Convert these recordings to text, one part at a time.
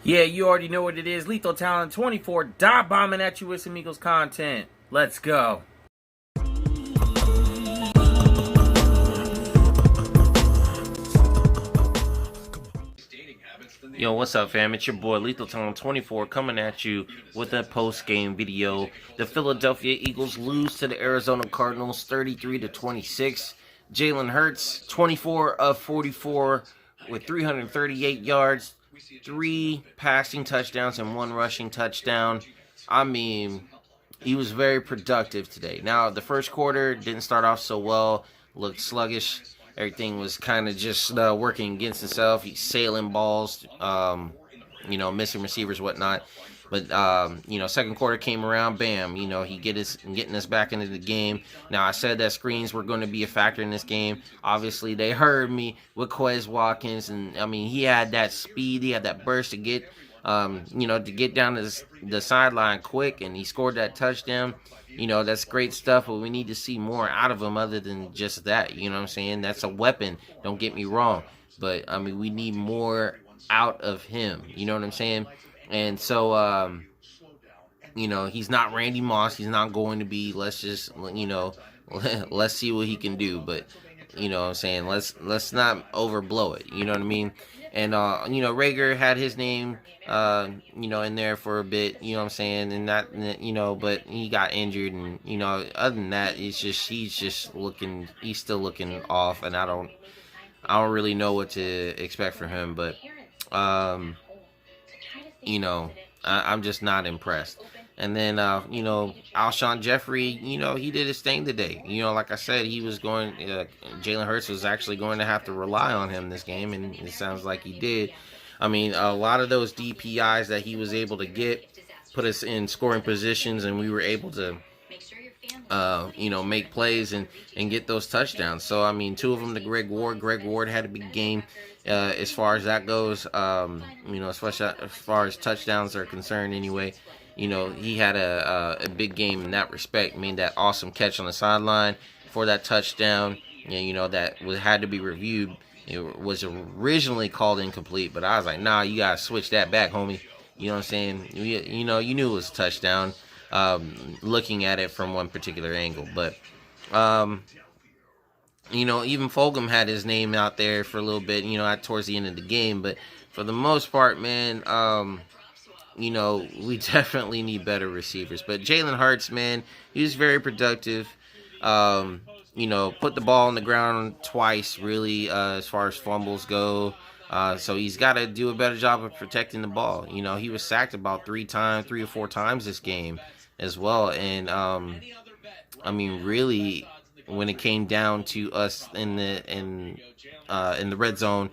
Yeah, you already know what it is. Lethal Talent 24, dive bombing at you with some Eagles content. Let's go. Yo, what's up, fam? It's your boy Lethal Talent 24 coming at you with a post-game video. The Philadelphia Eagles lose to the Arizona Cardinals 33-26. Jalen Hurts, 24 of 44 with 338 yards, 3 passing touchdowns, and 1 rushing touchdown. I mean, he was very productive today. Now, the first quarter didn't start off so well, looked sluggish. Everything was kind of just working against itself. He's sailing balls, missing receivers, whatnot. But, second quarter came around, bam, he getting us back into the game. Now, I said that screens were going to be a factor in this game. Obviously, they heard me with Quez Watkins. And, I mean, he had that speed. He had that burst to get down to the sideline quick. And he scored that touchdown. That's great stuff, but we need to see more out of him other than just that. You know what I'm saying? That's a weapon. Don't get me wrong. But, I mean, we need more out of him. You know what I'm saying? And so, he's not Randy Moss. He's not going to be, let's just, let's see what he can do. But, you know what I'm saying? Let's not overblow it. You know what I mean? And, Rager had his name, in there for a bit, you know what I'm saying? And not, but he got injured. And, other than that, it's just, he's still looking off. And I don't really know what to expect from him. But, I'm just not impressed. And then, Alshon Jeffrey, he did his thing today. Like I said, Jalen Hurts was actually going to have to rely on him this game, and it sounds like he did. I mean, a lot of those DPIs that he was able to get put us in scoring positions, and we were able to, make plays and get those touchdowns. So, I mean, 2 of them to Greg Ward. Greg Ward had a big game. As far as that goes, especially as far as touchdowns are concerned anyway, he had a big game in that respect. I mean, that awesome catch on the sideline for that touchdown, that had to be reviewed. It was originally called incomplete, but I was like, nah, you got to switch that back, homie. You know what I'm saying? You knew it was a touchdown looking at it from one particular angle. But, even Fulgham had his name out there for a little bit, towards the end of the game. But for the most part, man, we definitely need better receivers. But Jalen Hurts, man, he was very productive. Put the ball on the ground twice, really, as far as fumbles go. So he's got to do a better job of protecting the ball. He was sacked about 3 or 4 times this game as well. And, really, when it came down to us in the red zone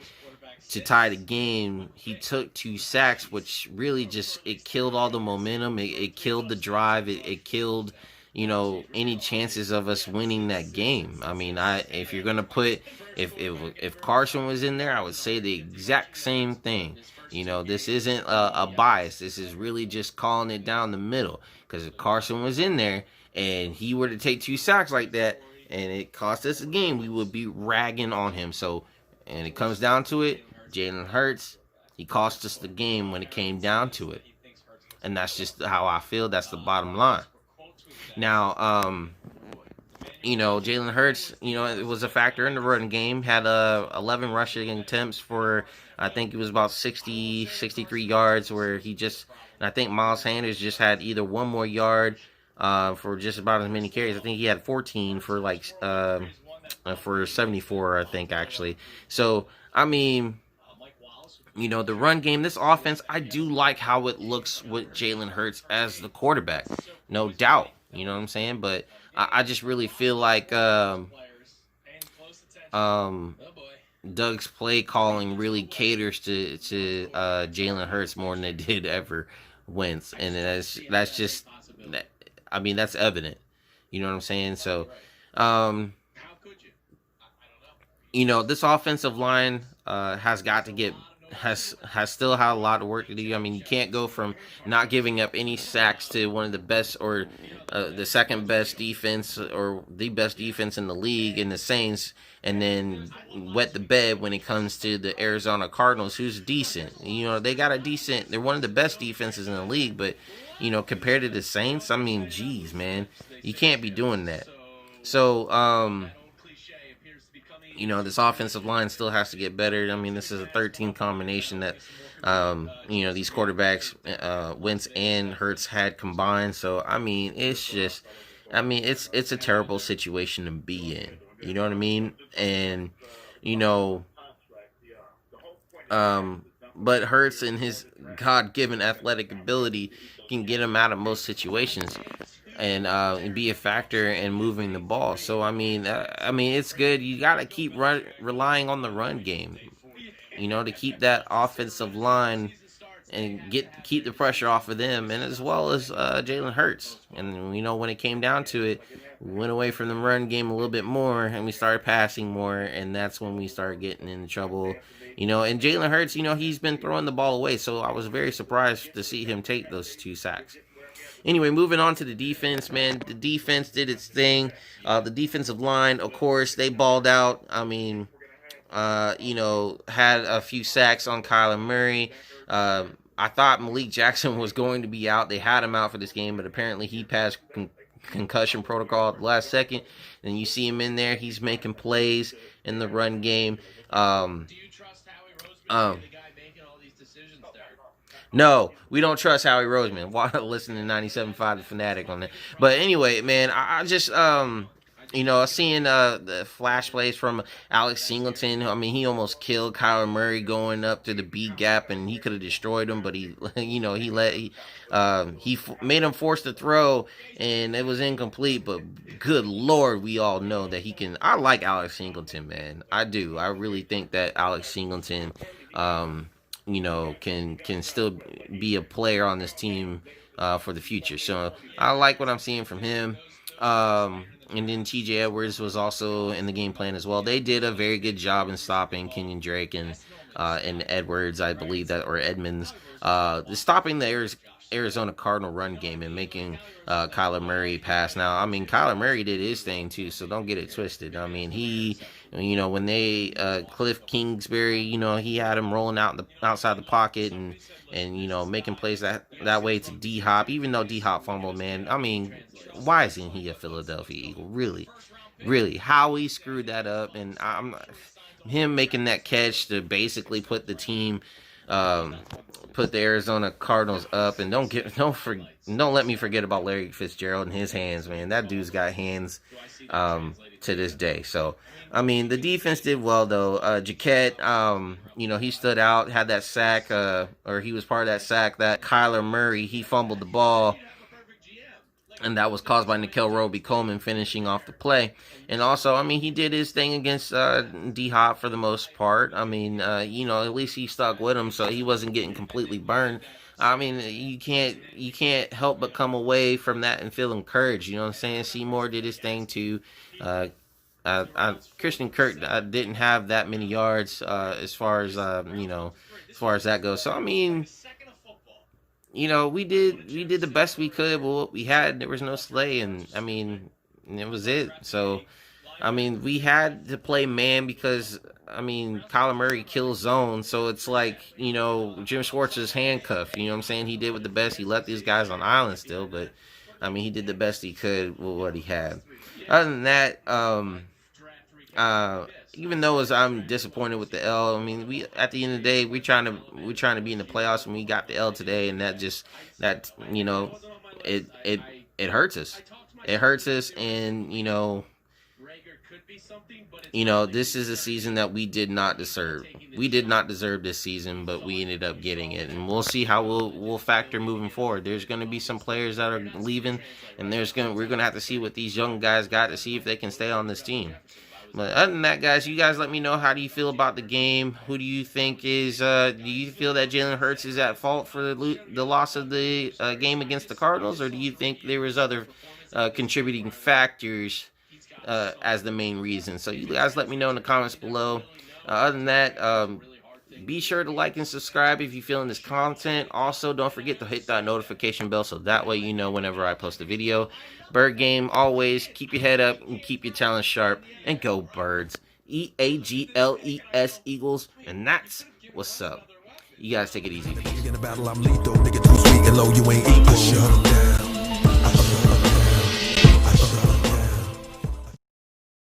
to tie the game, he took 2 sacks, which really just, it killed all the momentum. It killed the drive. It killed, any chances of us winning that game. I mean, if you're going to put, if Carson was in there, I would say the exact same thing. This isn't a bias. This is really just calling it down the middle. Because if Carson was in there and he were to take 2 sacks like that and it cost us a game, we would be ragging on him. So, and it comes down to it, Jalen Hurts, he cost us the game when it came down to it. And that's just how I feel. That's the bottom line. Now, Jalen Hurts, it was a factor in the running game. Had 11 rushing attempts for, I think it was about 63 yards, where and I think Miles Sanders just had either 1 more yard for just about as many carries. I think he had 14 for for 74, I think, actually. So, I mean, the run game, this offense, I do like how it looks with Jalen Hurts as the quarterback. No doubt. You know what I'm saying? But I just really feel like Doug's play calling really caters to Jalen Hurts more than it did ever Wentz. And that's just, I mean, that's evident. You know what I'm saying? So, this offensive line has got to get has still had a lot of work to do. I mean, you can't go from not giving up any sacks to one of the best or the second best defense or the best defense in the league in the Saints, and then wet the bed when it comes to the Arizona Cardinals, who's decent. They got a decent. They're one of the best defenses in the league, but compared to the Saints, I mean, geez, man, you can't be doing that. So, this offensive line still has to get better. I mean, this is a 13 combination that, these quarterbacks, Wentz and Hurts had combined. So, I mean, it's a terrible situation to be in. You know what I mean? And, you know, but Hurts and his God-given athletic ability can get him out of most situations and be a factor in moving the ball. So it's good. You got to keep relying on the run game, to keep that offensive line and keep the pressure off of them, and as well as Jalen Hurts. And when it came down to it, we went away from the run game a little bit more, and we started passing more, and that's when we started getting into trouble. And Jalen Hurts, he's been throwing the ball away, so I was very surprised to see him take those 2 sacks. Anyway, moving on to the defense, man. The defense did its thing. The defensive line, of course, they balled out. I mean, had a few sacks on Kyler Murray. I thought Malik Jackson was going to be out. They had him out for this game, but apparently he passed concussion protocol at the last second. And you see him in there. He's making plays in the run game. No, we don't trust Howie Roseman. Why listen to 97.5 The Fanatic on that? But anyway, man, I just seeing the flash plays from Alex Singleton. I mean, he almost killed Kyler Murray going up to the B gap, and he could have destroyed him, but he made him force the throw, and it was incomplete. But good Lord, we all know that he can. I like Alex Singleton, man. I do. I really think that Alex Singleton, can still be a player on this team for the future. So I like what I'm seeing from him. And then T.J. Edwards was also in the game plan as well. They did a very good job in stopping Kenyon Drake and Edwards, I believe that, or Edmonds, stopping the Arizona Cardinal run game and making Kyler Murray pass. Now, I mean, Kyler Murray did his thing too, so don't get it twisted. I mean, when they Cliff Kingsbury, he had him rolling out outside the pocket and making plays that way to D-Hop, even though D-Hop fumbled, man. I mean, why isn't he a Philadelphia Eagle? Really, Howie screwed that up, and him making that catch to basically put the team, put the Arizona Cardinals up, and don't let me forget about Larry Fitzgerald and his hands, man. That dude's got hands to this day. So, I mean, the defense did well, though. Jaquette, he stood out, had that sack, or he was part of that sack that Kyler Murray, he fumbled the ball, and that was caused by Nickel Roby-Coleman finishing off the play. And also, I mean, he did his thing against D-Hop for the most part. I mean, at least he stuck with him, so he wasn't getting completely burned. I mean, you can't help but come away from that and feel encouraged. You know what I'm saying? Seymour did his thing too. Christian Kirk didn't have that many yards as far as that goes. So I mean, we did the best we could with what we had. There was no Slay, and I mean, it was it. So I mean, we had to play man because I mean, Kyler Murray kills zone, so it's like, Jim Schwartz is handcuffed. You know what I'm saying? He did with the best. He left these guys on island still, but I mean, he did the best he could with what he had. Other than that, even though I'm disappointed with the L, I mean, we at the end of the day we're trying to be in the playoffs, and we got the L today, and it hurts us. It hurts us, and this is a season that we did not deserve. We did not deserve this season, but we ended up getting it, and we'll see how we'll factor moving forward. There's going to be some players that are leaving, and we're going to have to see what these young guys got to see if they can stay on this team. But other than that, guys, you guys let me know, how do you feel about the game? Who do you think is? Do you feel that Jalen Hurts is at fault for the loss of the game against the Cardinals, or do you think there was other contributing factors as the main reason? So you guys let me know in the comments below. Other than that, Be sure to like and subscribe if you're feeling this content. Also, don't forget to hit that notification bell so that way you know whenever I post a video. Bird game, always keep your head up and keep your talent sharp. And go Birds. EAGLES Eagles. And that's what's up. You guys take it easy. Peace.